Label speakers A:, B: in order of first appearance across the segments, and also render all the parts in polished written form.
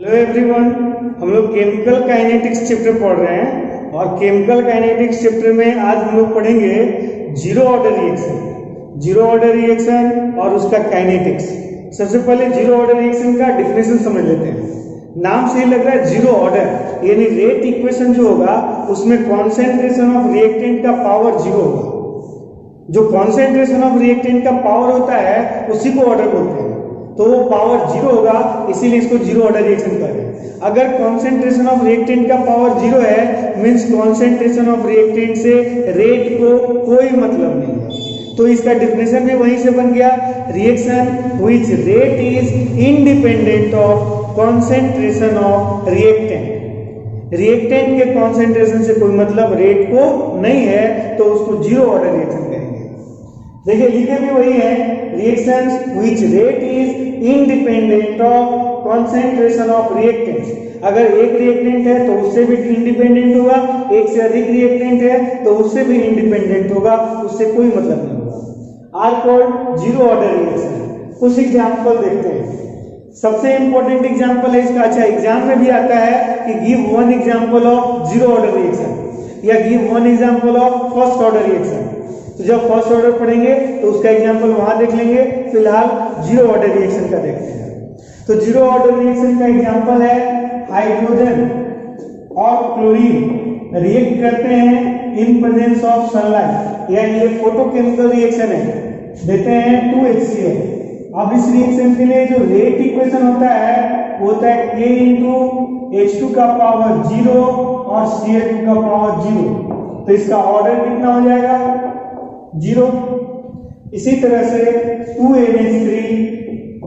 A: Hello everyone, हम लोग chemical kinetics chapter पढ़ रहे हैं और केमिकल काइनेटिक्स चैप्टर में आज हम लोग पढ़ेंगे जीरो ऑर्डर रिएक्शन और उसका काइनेटिक्स। सबसे पहले जीरो ऑर्डर रिएक्शन का डिफिनेशन समझ लेते हैं। नाम से ही लग रहा है जीरो ऑर्डर, यानी रेट इक्वेशन जो होगा उसमें कॉन्सेंट्रेशन ऑफ रिएक्टेंट का पावर जीरो होगा। जो कॉन्सेंट्रेशन ऑफ रिएक्टेंट का पावर होता है उसी को ऑर्डर बोलते हैं, तो वो पावर जीरो होगा, इसीलिए इसको जीरो ऑर्डर रिएक्शन कहते हैं। अगर कॉन्सेंट्रेशन ऑफ रिएक्टेंट का पावर जीरो है मींस कॉन्सेंट्रेशन ऑफ रिएक्टेंट से रेट को कोई मतलब नहीं है। तो इसका डिफिनेशन भी वहीं से बन गया, reaction which rate is independent of concentration of reactant. Reactant के कॉन्सेंट्रेशन से कोई मतलब रेट को नहीं है, तो उसको जीरो ऑर्डर रिएक्शन कहेंगे। देखिए लिखे भी वही है, reactions which rate is independent of concentration of reactants. अगर एक रिएक्टेंट है तो उससे भी इंडिपेंडेंट होगा, एक से अधिक रिएक्टेंट है तो उससे भी इंडिपेंडेंट होगा, उससे कोई मतलब नहीं होगा। Are called zero order reaction. कुछ एग्जांपल देखते हैं। सबसे इंपॉर्टेंट एग्जांपल है इसका, अच्छा एग्जाम में भी आता है कि give one example of zero order reaction या give one example of first order reaction. तो जब फर्स्ट ऑर्डर पढ़ेंगे तो उसका एग्जांपल वहां देख लेंगे, फिलहाल जीरो ऑर्डर रिएक्शन का देखते हैं। तो जीरो ऑर्डर रिएक्शन का एग्जांपल है हाइड्रोजन और क्लोरीन रिएक्ट करते हैं इन प्रेजेंस ऑफ सनलाइट, यानी ये फोटोकेमिकल रिएक्शन है, देते हैं 2HCl। अब इस रिएक्शन के लिए जो रेट इक्वेशन होता है वो होता है K × H2 का पावर 0 और Cl2 का पावर 0। तो इसका ऑर्डर कितना हो जाएगा? 0। इसी तरह से 2NH3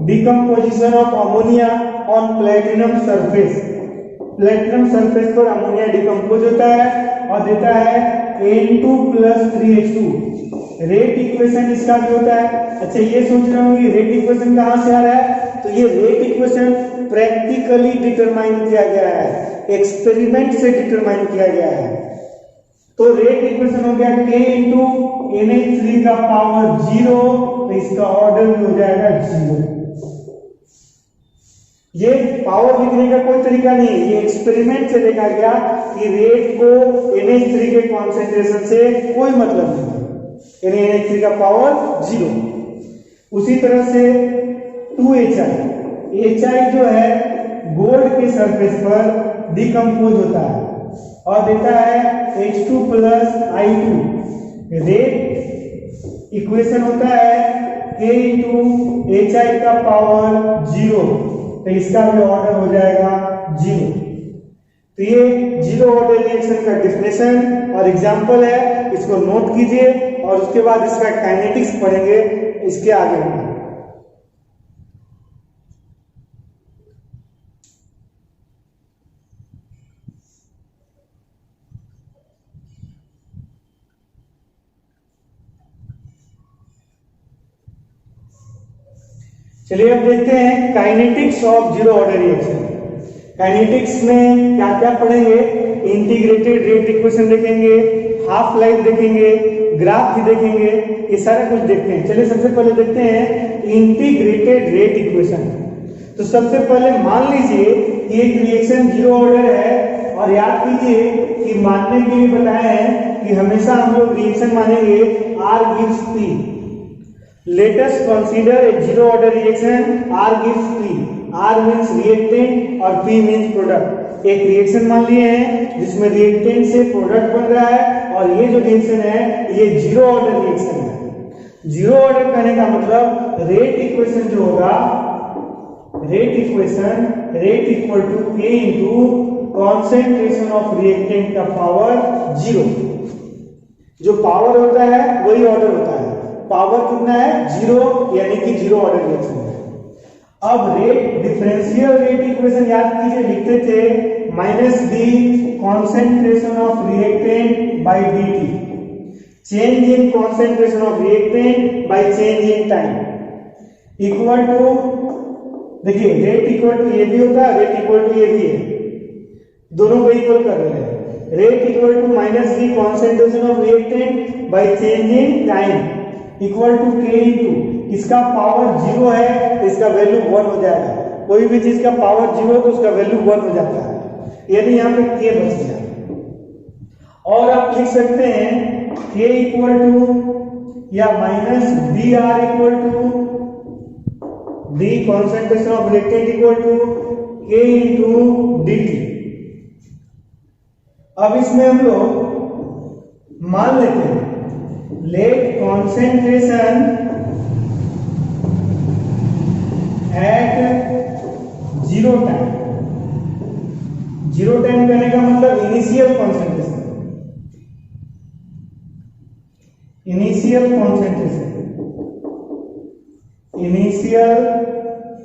A: decomposition of ammonia on platinum surface. Platinum surface पर अमोनिया डिकम्पोज होता है और देता है N2 + 3H2। रेट इक्वेशन इसका भी होता है। अच्छा ये सोच रहे होंगे रेट इक्वेशन कहां से आ रहा है, तो ये रेट इक्वेशन प्रैक्टिकली डिटरमाइन किया गया है, एक्सपेरिमेंट से डिटरमाइन किया गया है। तो रेट इक्वेशन हो गया K × NH3 का पावर 0, तो इसका ऑर्डर भी हो जाएगा 0। ये पावर लिखने का कोई तरीका नहीं है, ये एक्सपेरिमेंट से देखा गया कि रेट को NH3 के कॉन्सेंट्रेशन से कोई मतलब नहीं है, यानी NH3 का पावर 0। उसी तरह से 2HI, HI जो है गोल्ड के सरफेस पर डिकम्पोज होता है और देता है H2 + I2। रेट इक्वेशन होता है K × HI का पावर 0, तो इसका भी ऑर्डर हो जाएगा 0। तो ये जीरो ऑर्डर रिएक्शन का डिफिनेशन और एग्जांपल है, इसको नोट कीजिए और उसके बाद इसका काइनेटिक्स पढ़ेंगे इसके आगे में। चलिए अब देखते हैं kinetics of zero order reaction. Kinetics में क्या क्या पढ़ेंगे? इंटीग्रेटेड रेट इक्वेशन देखेंगे, हाफ लाइफ देखेंगे, ग्राफ भी देखेंगे, ये सारा कुछ देखते हैं। चलिए सबसे पहले देखते हैं इंटीग्रेटेड रेट इक्वेशन। तो सबसे पहले मान लीजिए कि एक रिएक्शन जीरो ऑर्डर है और याद कीजिए कि मानने के लिए बताया है कि हमेशा हम लोग रिएक्शन मानेंगे R gives P। Let us consider a zero order reaction R gives P। R means reactant और P means product। एक रिएक्शन मान लिए हैं जिसमें रिएक्टेंट से प्रोडक्ट बन रहा है और ये जो रिएक्शन है ये जीरो ऑर्डर रिएक्शन है। जीरो ऑर्डर कहने का मतलब रेट इक्वेशन जो होगा, rate equation rate equal to K × concentration of reactant का पावर 0। जो पावर होता है वही ऑर्डर होता है। पावर कितना है? 0, यानी कि जीरो ऑर्डर रिएक्शन है। अब रेट डिफरेंशियल रेट इक्वेशन याद कीजिए, लिखते थे -d concentration of reactant by dt, change in concentration of reactant by change in time, equal to, देखिए रेट इक्वल टू ये भी होता है, रेट इक्वल टू ये भी है, दोनों को इक्वल कर रहे हैं। Rate equal to -d concentration of reactant by change in time equal to K × इसका पावर 0 है तो इसका वैल्यू 1 हो जाएगा। कोई भी चीज का पावर 0 तो उसका वैल्यू 1 हो जाता है, यानी यहाँ पे k बच गया। और आप लिख सकते हैं k इक्वल टू या minus B R equal to D concentration of reactant equal to k into D T. अब इसमें हम लोग मान लेते हैं let concentration at 0 time. 0 time करने का मतलब initial concentration, initial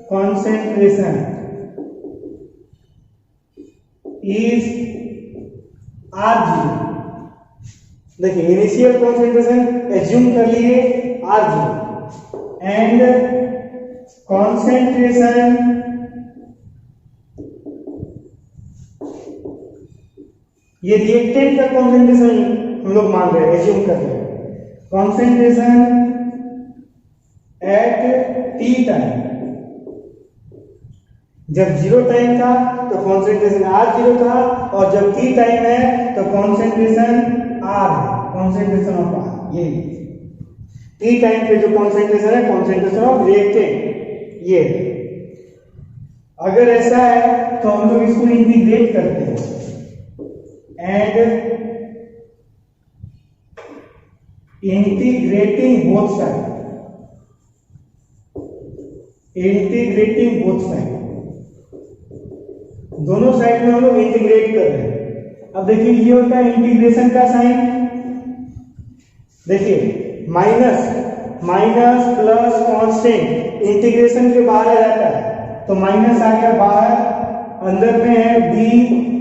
A: concentration is R0। देखिए इनिशियल कॉन्सेंट्रेशन एज्यूम कर लिए R0 एंड कॉन्सेंट्रेशन ये रिएक्टेंट का कॉन्सेंट्रेशन हम लोग मान रहे हैं, एज्यूम कर रहे हैं। कॉन्सेंट्रेशन एट टी टाइम, जब 0 टाइम था तो कॉन्सेंट्रेशन R0 था, और जब t टाइम है तो कॉन्सेंट्रेशन R है, कॉन्सेंट्रेशन ऑफ R। ये t टाइम पे जो कॉन्सेंट्रेशन है कॉन्सेंट्रेशन ऑफ रिएक्टेंट ये। अगर ऐसा है तो हम लोग इसको इंटीग्रेट करते हैं and integrating both side, integrating both side, दोनों साइड में हम लोग इंटीग्रेट कर रहे हैं। अब देखिए ये होता है इंटीग्रेशन का साइन, देखिए minus minus plus constant integration के बाहर आ जाता है, तो माइनस आ गया बाहर, अंदर में है B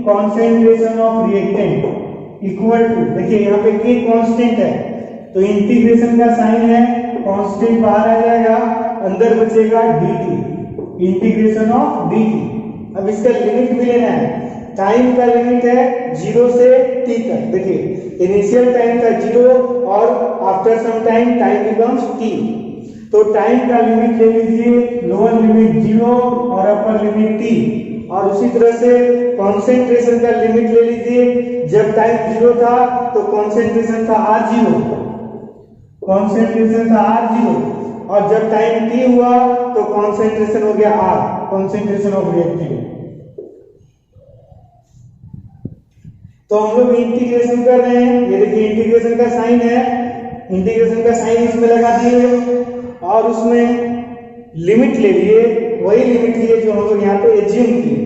A: concentration of reactant equal to, देखिए यहाँ पे k कांस्टेंट है तो इंटीग्रेशन का साइन है, कांस्टेंट बाहर आ जाएगा, अंदर बचेगा dt, इंटीग्रेशन ऑफ dt। अब इसका लिमिट भी लेना है, टाइम का लिमिट है 0 से t तक। देखिए इनिशियल टाइम था 0 और after some time becomes t, तो टाइम का लिमिट ले लीजिए, लोअर लिमिट 0 और अपर लिमिट t। और उसी तरह से कॉन्सेंट्रेशन का लिमिट ले लीजिए, जब टाइम 0 था तो कॉन्सेंट्रेशन था R0, कॉन्सेंट्रेशन था R0, और जब टाइम t हुआ तो कॉन्सेंट्रेशन हो गया R, कॉन्सेंट्रेशन ऑफ रिएक्टेंट। तो हम लोग इंटीग्रेशन कर रहे हैं, ये देखिए इंटीग्रेशन का साइन है, इंटीग्रेशन का साइन इसमें लगा दिए और उसमें लिमिट ले लिए, वही लिमिट लिए जो हम लोग यहाँ पे एज्यूम किए।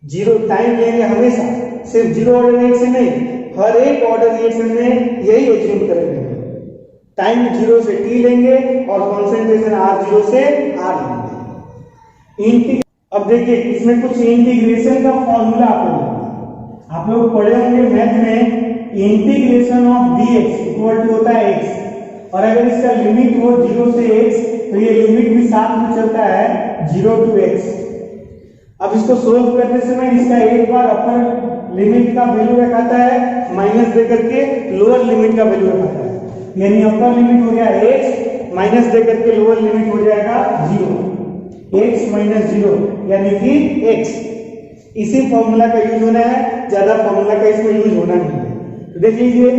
A: 0 टाइम लेंगे हमेशा, सिर्फ 0 ऑर्डर रिएक्शन नहीं, हर एक ऑर्डर रिएक्शन में यही एज्यूम करेंगे, टाइम 0 से t लेंगे और कॉन्सेंट्रेशन R0 से R लेंगे। अब देखिए इसमें कुछ इंटीग्रेशन का फॉर्मूला आप लोग पढ़े होंगे मैथ में, integration of dx equal to होता है x, और अगर इसका लिमिट हो 0 से x तो ये लिमिट भी साथ में चलता है 0 to x। अब इसको सोल्व करते समय इसका एक बार अपर लिमिट का वैल्यू रखाता है, माइनस देकर के लोअर लिमिट का वैल्यू रखाता है, यानी अपर लिमिट हो गया x, माइनस देकर के लोअर लिमिट हो जाएगा 0, x माइनस 0 यानी कि x। इसी फॉर्मूला का यूज होना है, ज्यादा फॉर्मूला का इसमें यूज होना नहीं है। तो देख लीजिए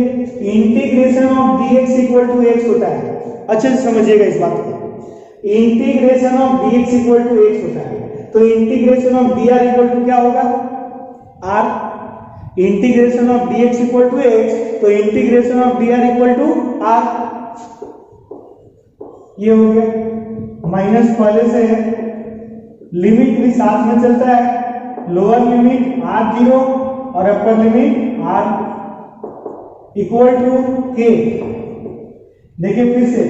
A: integration of dx equal to x होता है, अच्छे से समझिएगा इस बात को, integration of dx equal to x होता है, तो integration of dr equal to क्या होगा r, integration of dx equal to x, तो integration of dr equal to r, ये हो गया। माइनस पहले से है, लिमिट भी साथ में चलता है, लोअर लिमिट R0 और upper limit R equal to k। देखिए फिर से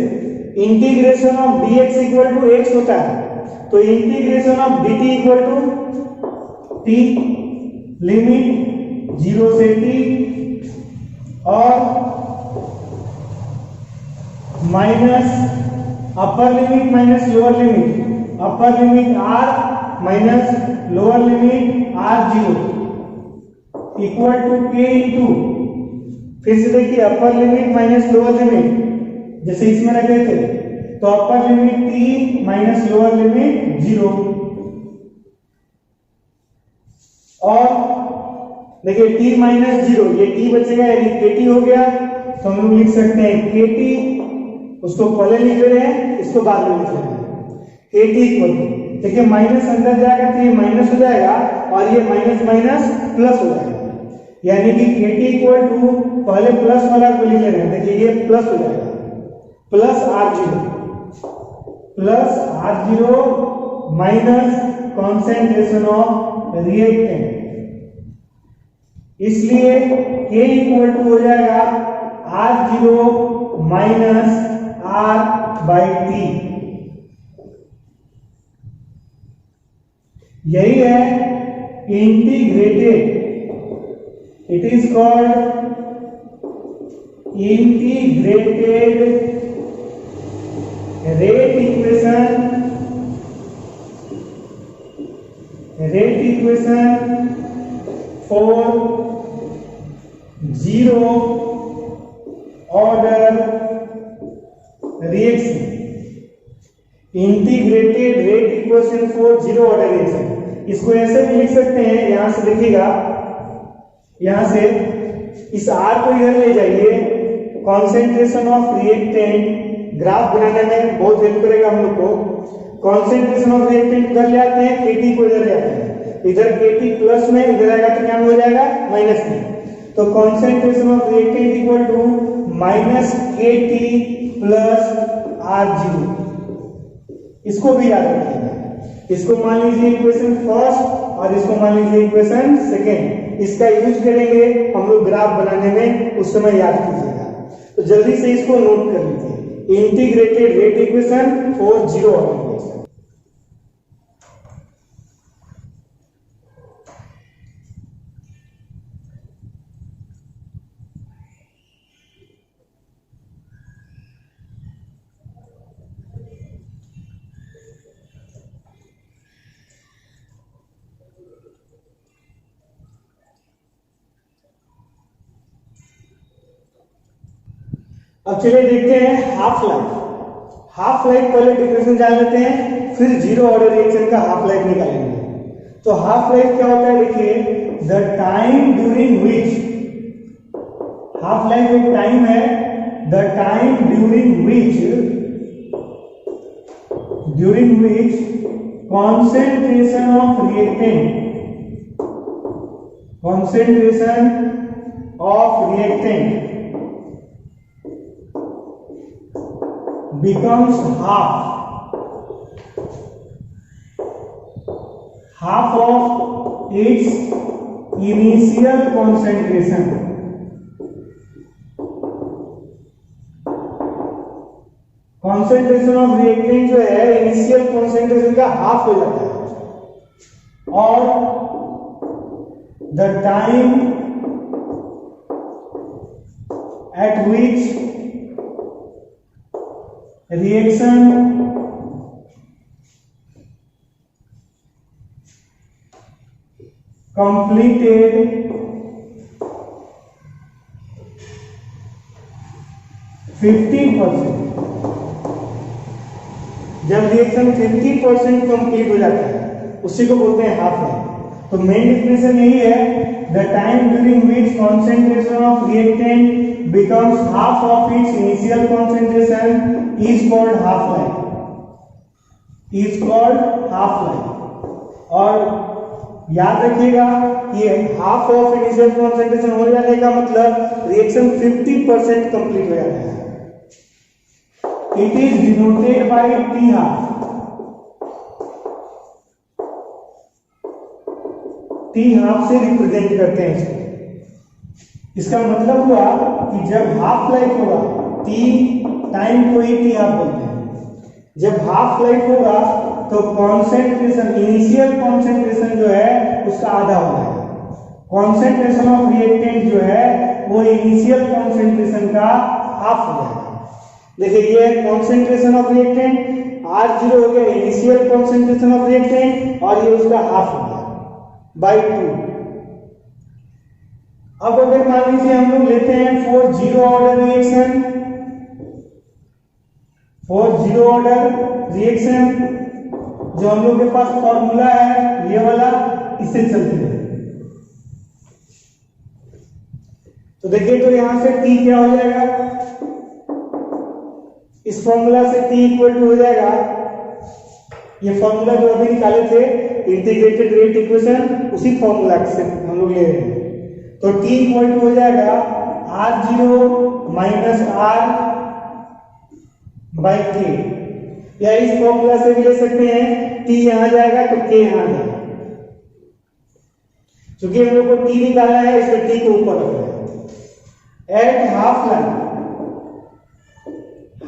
A: integration of dx equal to x होता है, तो integration of dt equal to t, limit 0 से t और minus upper limit minus lower limit, upper limit r minus lower limit R0 equal to k into, फिर से देखिए upper limit minus lower limit, जैसे इसमें रखे थे तो upper limit t minus lower limit 0 और देखिए t माइनस 0, ये t बचेगा यानी kt हो गया, तो हम लोग लिख सकते हैं kt, उसको पहले लिख रहे हैं, इसको बाद में लिख रहे हैं, kt इक्वल टू, देखिए माइनस अंदर जाएगा तो ये माइनस हो जाएगा और ये माइनस माइनस प्लस हो जाएगा, यानी कि kt इक्वल टू पहले प्लस वाला को लिख रहे हैं, देखिए ये प्लस हो जाएगा, plus r0 minus concentration of reactant, इसलिए K इक्वल टू हो जाएगा R0 माइनस R/T। यही है integrated, it is called integrated rate equation for zero order reaction, integrated rate equation for zero order reaction. इसको ऐसे भी लिख सकते हैं, यहां से देखिएगा, यहां से इस R को इधर ले जाइए, कॉन्सेंट्रेशन ऑफ रिएक्टेंट ग्राफ बनाने में बहुत हेल्प करेगा हम लोग को। कॉन्सेंट्रेशन ऑफ रिएक्टेंट इधर ले आते हैं, Kt को इधर ले आते हैं, इधर Kt प्लस में, इधर आएगा तो क्या हो जाएगा माइनस में, तो concentration of reactant equal to minus Kt plus R0। इसको भी याद रखिएगा, इसको मान लीजिए इक्वेशन फर्स्ट और इसको मान लीजिए इक्वेशन सेकेंड, इसका यूज करेंगे हम लोग ग्राफ बनाने में, उस समय याद कीजिएगा। तो जल्दी से इसको नोट कर लीजिए, integrated rate equation for zero order reaction. अब चलिए देखते हैं हाफ लाइफ। हाफ लाइफ पहले डिफरेंशियल जान लेते हैं, फिर जीरो ऑर्डर रिएक्शन का हाफ लाइफ निकालेंगे। तो हाफ लाइफ क्या होता है, देखिए, the time during which, half life एक टाइम है, the time during which concentration of reactant becomes half of its initial concentration। Concentration of reactant जो है इनिशियल कॉन्सेंट्रेशन का हाफ हो जाता है, और the time eight which reaction completed 50%। जब रिएक्शन 50% कंप्लीट हो जाता है उसी को बोलते हैं हाफ लाइफ। तो मेन डेफिनेशन यही है, the time during which concentration of reactant becomes half of its initial concentration is called half life। और याद रखिएगा ये हाफ ऑफ इनिशियल कॉन्सेंट्रेशन हो जाने का मतलब रिएक्शन 50% कंप्लीट हो जाता है। It is denoted by T half. T half से रिप्रेजेंट करते हैं इसको। इसका मतलब हुआ कि जब हाफ लाइफ होगा, टी टाइम को ही टी हाफ बोलते हैं, जब हाफ लाइफ होगा तो कॉन्सेंट्रेशन, इनिशियल कॉन्सेंट्रेशन जो है उसका आधा हो जाएगा। कॉन्सेंट्रेशन ऑफ रिएक्टेंट जो है वो इनिशियल कॉन्सेंट्रेशन का हाफ हो जाएगा। देखिए ये कॉन्सेंट्रेशन ऑफ रिएक्टेंट R0 हो गया इनिशियल कॉन्सेंट्रेशन ऑफ रिएक्टेंट, और ये उसका हाफ हो गया बाय 2। अब अगर मान लीजिए हम लोग लेते हैं फॉर जीरो ऑर्डर रिएक्शन, जो हम लोग के पास फॉर्मूला है ये वाला, इससे चलते हैं। तो देखिए तो यहां से t क्या हो जाएगा, इस फॉर्मूला से t इक्वल टू हो जाएगा, ये फॉर्मूला जो अभी निकाले थे इंटीग्रेटेड रेट इक्वेशन, उसी फॉर्मूला से हम लोग ले रहे हैं। तो t इक्वल टू हो जाएगा r0 minus r by k, या इस फॉर्मूला से भी ले सकते हैं, t यहां जाएगा तो k यहां जाएगा। क्योंकि हम लोग को t निकालना है इसलिए t को ऊपर रखना है। At half life,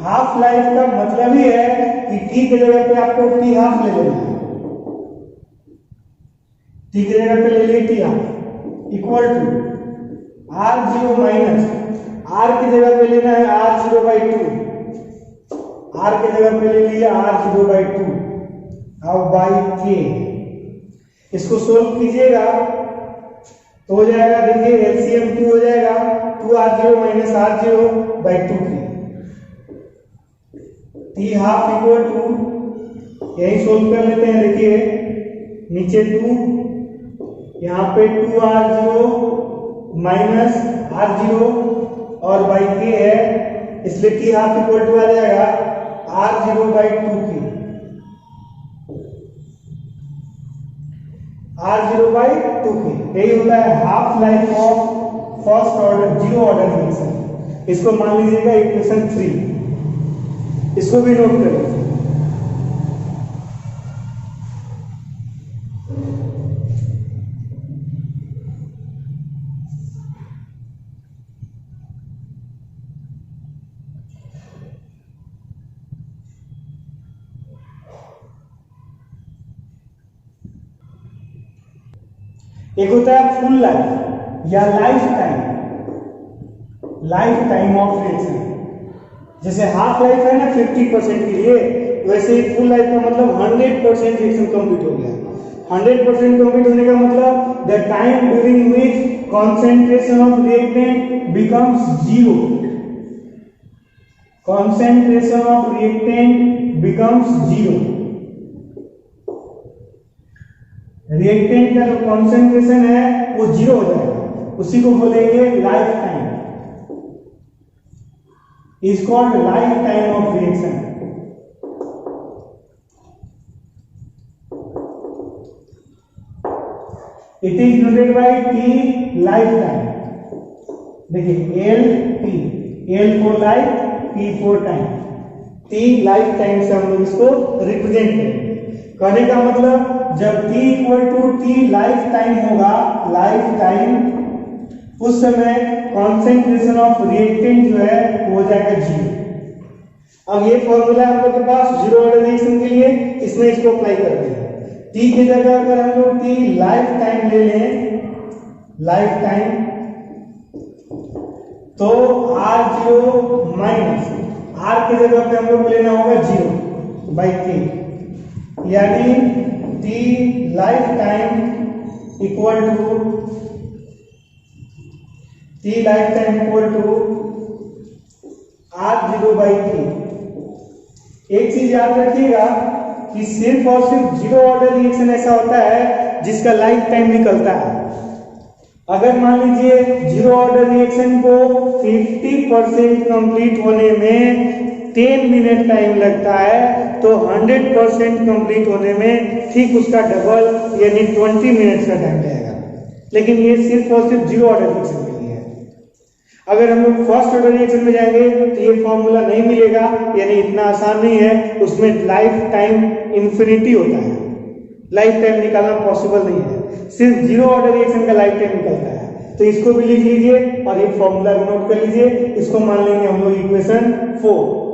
A: half life का मतलब ही है कि t की जगह पे आपको t हाफ ले लेना है, t की जगह पे ले लिए t half equal to r0 minus r की जगह पे लेना है r0 बाई 2, r की जगह पे ले लिया r0 बाई 2 अब बाई k। इसको सोल्व कीजिएगा तो हो जाएगा, देखिए एलसीएम 2 हो जाएगा, 2r0 minus r0 by 2k, t half equal to, यही सोल्व कर लेते हैं। देखिए नीचे 2, यहाँ पे 2r0 माइनस r0 और बाई k है, इसलिए t हाफ इक्वल टू आ जाएगा r0 by 2k, r0 by 2k। यही होता है half life of first order zero order reaction. इसको मान लीजिएगा इक्वेशन 3, इसको भी नोट कर लीजिए। एक होता है फुल लाइफ या लाइफ टाइम ऑफ रिएक्शन। जैसे हाफ लाइफ है ना 50% के लिए, वैसे ही फुल लाइफ का मतलब 100% रिएक्शन कंप्लीट हो गया। 100% कंप्लीट होने का मतलब the time during which concentration of reactant becomes zero, concentration of reactant becomes zero. Reactant का जो कॉन्सेंट्रेशन है वो जीरो हो जाएगा, उसी को बोलेंगे life time, is called life time of reaction. It is denoted by T life time. देखिए L T, L for life, T for time, T life time से हम लोग इसको रिप्रेजेंट करेंगे। कहने का मतलब जब t equal to T life time होगा, लाइफ टाइम, उस समय कॉन्सेंट्रेशन ऑफ रिएक्टेंट जो है वो हो जाएगा जीरो। अब ये फॉर्मूला हम लोग के पास जीरो ऑर्डर रिएक्शन के लिए, इसमें इसको अप्लाई करते हैं। t की जगह अगर हम लोग t लाइफ टाइम ले लें, लाइफ टाइम, तो r0 माइनस r की जगह पे हम लोग लेना होगा जीरो बाई k, यानी t lifetime equal to r0 by k। एक चीज याद रखिएगा कि सिर्फ और सिर्फ जीरो ऑर्डर रिएक्शन ऐसा होता है जिसका लाइफ टाइम निकलता है। अगर मान लीजिए जीरो ऑर्डर रिएक्शन को 50% कंप्लीट होने में 10 मिनट टाइम लगता है, तो 100% कंप्लीट होने में ठीक उसका डबल यानी 20 मिनट्स का टाइम लगेगा। लेकिन ये सिर्फ और सिर्फ जीरो ऑर्डर रिएक्शन के लिए है। अगर हम लोग फर्स्ट ऑर्डर रिएक्शन में जाएंगे तो ये फॉर्मूला नहीं मिलेगा, यानी इतना आसान नहीं है, उसमें लाइफ टाइम इंफिनिटी होता है, लाइफ टाइम निकालना पॉसिबल नहीं है, सिर्फ जीरो ऑर्डर रिएक्शन का लाइफ टाइम निकलता है। तो इसको भी लिख लीजिए और ये फॉर्मूला नोट कर लीजिए, इसको मान लेंगे हम लोग इक्वेशन 4।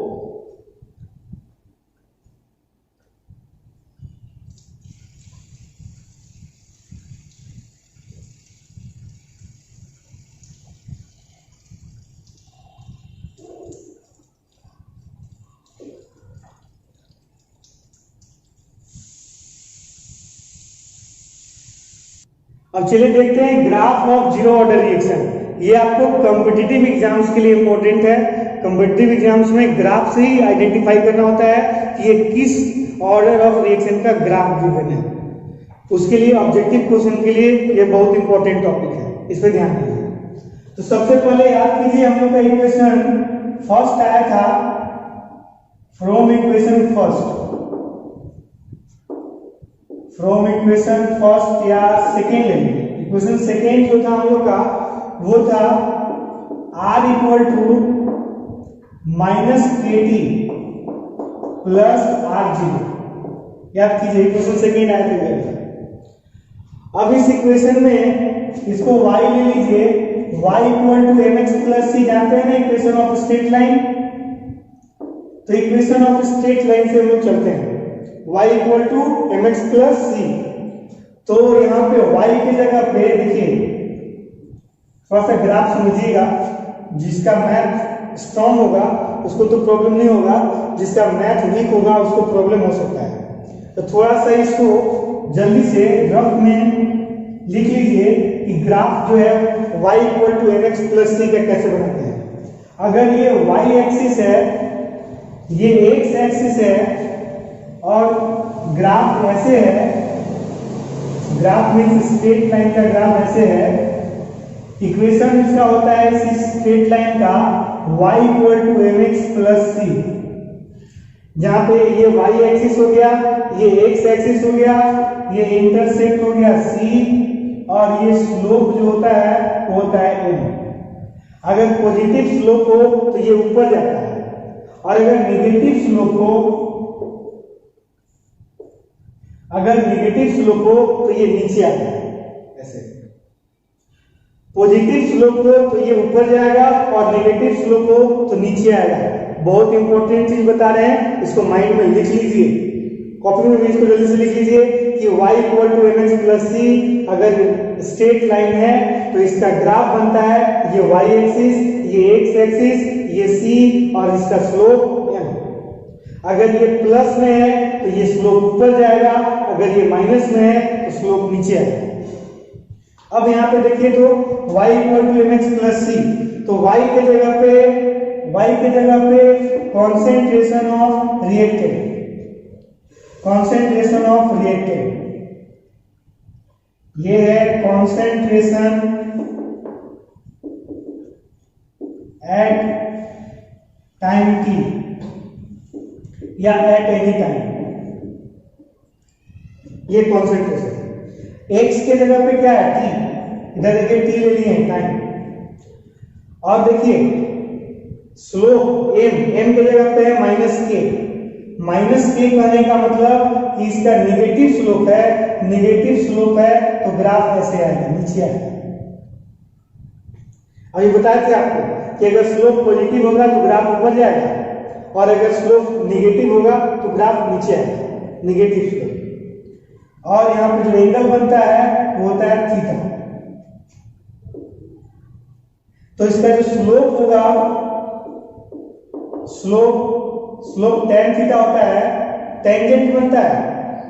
A: अब चलिए देखते हैं graph of zero order reaction. ये आपको कॉम्पिटिटिव एग्जाम्स के लिए इंपॉर्टेंट है। कॉम्पिटिटिव एग्जाम्स में ग्राफ से ही आइडेंटिफाई करना होता है कि ये किस ऑर्डर ऑफ रिएक्शन का ग्राफ गिवन है। उसके लिए ऑब्जेक्टिव क्वेश्चन के लिए ये बहुत इंपॉर्टेंट टॉपिक है, इस पर ध्यान दीजिए। तो सबसे पहले याद कीजिए हम लोग का इक्वेशन फर्स्ट आया था फ्रॉम इक्वेशन फर्स्ट या सेकेंड लेंगे। इक्वेशन सेकेंड जो था हम लोग का वो था r इक्वल टू माइनस के टी प्लस r0। याद कीजिए इक्वेशन सेकेंड आया था। अब इस इक्वेशन में इसको y ले लीजिए, y equal to m x plus c, जानते हैं ना इक्वेशन ऑफ स्ट्रेट लाइन। तो इक्वेशन ऑफ स्ट्रेट लाइन से हम लोग चलते हैं, y equal to m x plus c. तो यहाँ पे y की जगह पे देखिए थोड़ा सा ग्राफ समझिएगा, जिसका मैथ स्ट्रॉन्ग होगा उसको तो प्रॉब्लम नहीं होगा, जिसका मैथ वीक होगा उसको प्रॉब्लम हो सकता है। तो थोड़ा सा इसको जल्दी से रफ में लिख लीजिए कि ग्राफ जो है y equal to m x plus c का कैसे बनाते हैं। अगर ये y एक्सिस है, ये x एक्सिस है और ग्राफ ऐसे है, ग्राफ में स्ट्रेट लाइन का ग्राफ ऐसे है, इक्वेशन इसका होता है इस स्ट्रेट लाइन का y equal to m x plus c, जहां पे ये y एक्सिस हो गया, ये x एक्सिस हो गया, ये इंटरसेक्ट हो गया c, और ये स्लोप जो होता है वो होता है m। अगर पॉजिटिव स्लोप हो तो ये ऊपर जाता है, और अगर नेगेटिव स्लोप हो तो ये नीचे आता है। ऐसे पॉजिटिव स्लोप हो तो ये ऊपर जाएगा और नेगेटिव स्लोप हो तो नीचे आएगा। बहुत इंपॉर्टेंट चीज बता रहे हैं, इसको माइंड में लिख लीजिए, कॉपी में भी इसको जल्दी से लिख लीजिए कि y equal to m x plus c अगर स्ट्रेट लाइन है तो इसका ग्राफ बनता है ये y एक्सिस, ये x एक्सिस, ये c और इसका स्लोप m। अगर ये प्लस में है तो ये स्लोप ऊपर जाएगा, अगर ये माइनस में है तो स्लोप नीचे आएगा। अब यहाँ पे देखिए तो y equal to m x plus c, तो y के जगह पे कॉन्सेंट्रेशन ऑफ रिएक्टेंट, ये है कॉन्सेंट्रेशन एट टाइम t या एट एनी टाइम, ये कॉन्सेंट्रेशन। x के जगह पे क्या है t, इधर देखिए t ले लिए टाइम, और देखिए स्लोप m के जगह पे है माइनस के कहने का मतलब कि इसका नेगेटिव स्लोप है तो ग्राफ ऐसे आएगा, नीचे आएगा। अभी बताया था आपको कि अगर स्लोप पॉजिटिव होगा तो ग्राफ ऊपर जाएगा, और अगर स्लोप नेगेटिव होगा तो ग्राफ नीचे आएगा, नेगेटिव स्लोप। और यहाँ पे जो एंगल बनता है वो होता है थीटा। तो इसका जो स्लोप होगा, स्लोप tan थीटा होता है, टेंजेंट बनता है।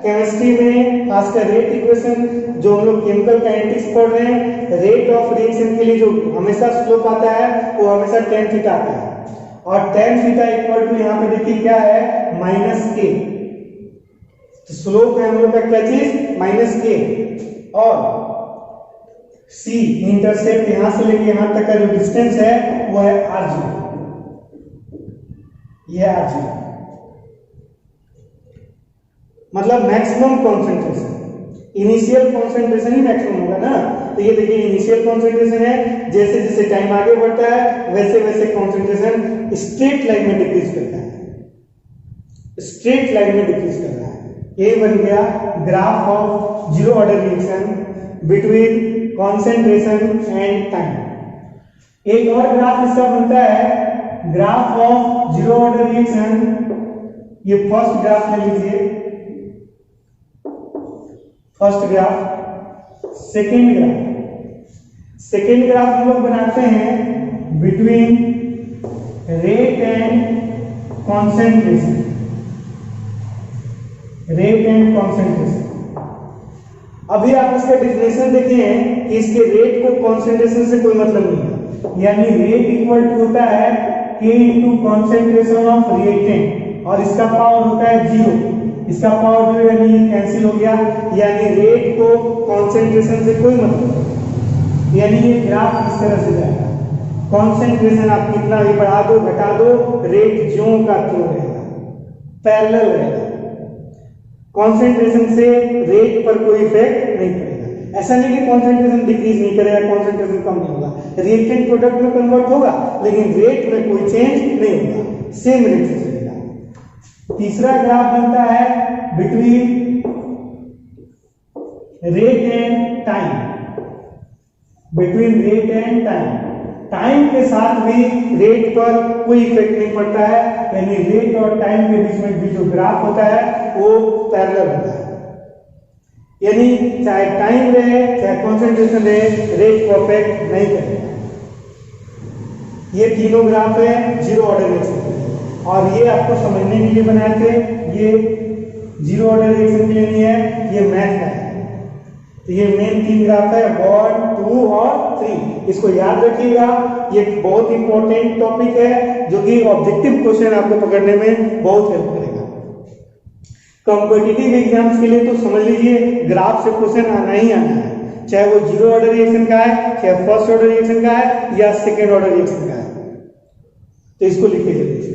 A: केमिस्ट्री में खासकर रेट इक्वेशन जो हम लोग केमिकल काइनेटिक्स पढ़ रहे हैं, रेट ऑफ रिएक्शन के लिए जो हमेशा स्लोप आता है वो हमेशा tan थीटा आता है, और tan थीटा इक्वल टू यहाँ पे देखिए क्या है माइनस के। तो स्लोप है हम लोग का क्या चीज माइनस के, और C इंटरसेप्ट यहां से लेके यहां तक का जो डिस्टेंस है वो है r0, ये r0 मतलब मैक्सिमम कॉन्सेंट्रेशन। इनिशियल कॉन्सेंट्रेशन ही मैक्सिमम होगा ना, तो ये देखिए इनिशियल कॉन्सेंट्रेशन है, जैसे जैसे टाइम आगे बढ़ता है वैसे वैसे कॉन्सेंट्रेशन स्ट्रेट लाइन में डिक्रीज करता है, यही बन गया graph of zero order reaction between concentration and time. एक और ग्राफ इसका बनता है graph of zero order reaction. ये फर्स्ट ग्राफ ले लीजिए, फर्स्ट ग्राफ, सेकेंड ग्राफ हम लोग बनाते हैं बिटवीन रेट एंड कॉन्सेंट्रेशन, अभी आप इसका डेफिनेशन देखें कि इसके रेट को कॉन्सेंट्रेशन से कोई मतलब नहीं है, यानी रेट इक्वल टू होता है K into concentration of reactant, और इसका पावर होता है 0, इसका पावर जो यानी कैंसिल हो गया, यानी रेट को कॉन्सेंट्रेशन से कोई मतलब नहीं, यानी ये ग्राफ इस तरह से जाएगा। कॉन्सेंट्रेशन आप कितना भी बढ़ा दो घटा दो, रेट ज्यों का त्यों रहेगा, पैरेलल रहेगा। कॉन्सेंट्रेशन से रेट पर कोई इफेक्ट नहीं पड़ेगा। ऐसा नहीं कि कॉन्सेंट्रेशन डिक्रीज नहीं करेगा, कॉन्सेंट्रेशन कम नहीं होगा, रिएक्टेंट प्रोडक्ट में कन्वर्ट होगा, लेकिन रेट में कोई चेंज नहीं होगा, सेम रेट से चलेगा। तीसरा ग्राफ बनता है between rate and time, between rate and time. Time के साथ भी रेट पर कोई इफेक्ट नहीं पड़ता है, यानी रेट और टाइम के बीच में भी जो ग्राफ होता है वो पैरेलल होता है, यानी चाहे टाइम रहे चाहे कॉन्सेंट्रेशन रहे, रेट को अफेक्ट नहीं करेगा। ये तीनों ग्राफ है जीरो ऑर्डर रिएक्शन के लिए, और ये आपको समझने के लिए बनाए थे, ये जीरो ऑर्डर रिएक्शन के लिए नहीं है, ये मैथ का है। तो ये मेन 3 ग्राफ है, 1, 2 और 3, इसको याद रखिएगा। ये बहुत इंपॉर्टेंट टॉपिक है जो कि ऑब्जेक्टिव क्वेश्चन आपको पकड़ने में बहुत हेल्प करेगा। कॉम्पिटिटिव एग्जाम्स के लिए तो समझ लीजिए ग्राफ से क्वेश्चन आना ही आना है, चाहे वो जीरो ऑर्डर रिएक्शन का है, चाहे फर्स्ट ऑर्डर रिएक्शन का है या सेकेंड ऑर्डर रिएक्शन का है। तो इसको लिख के चलिए।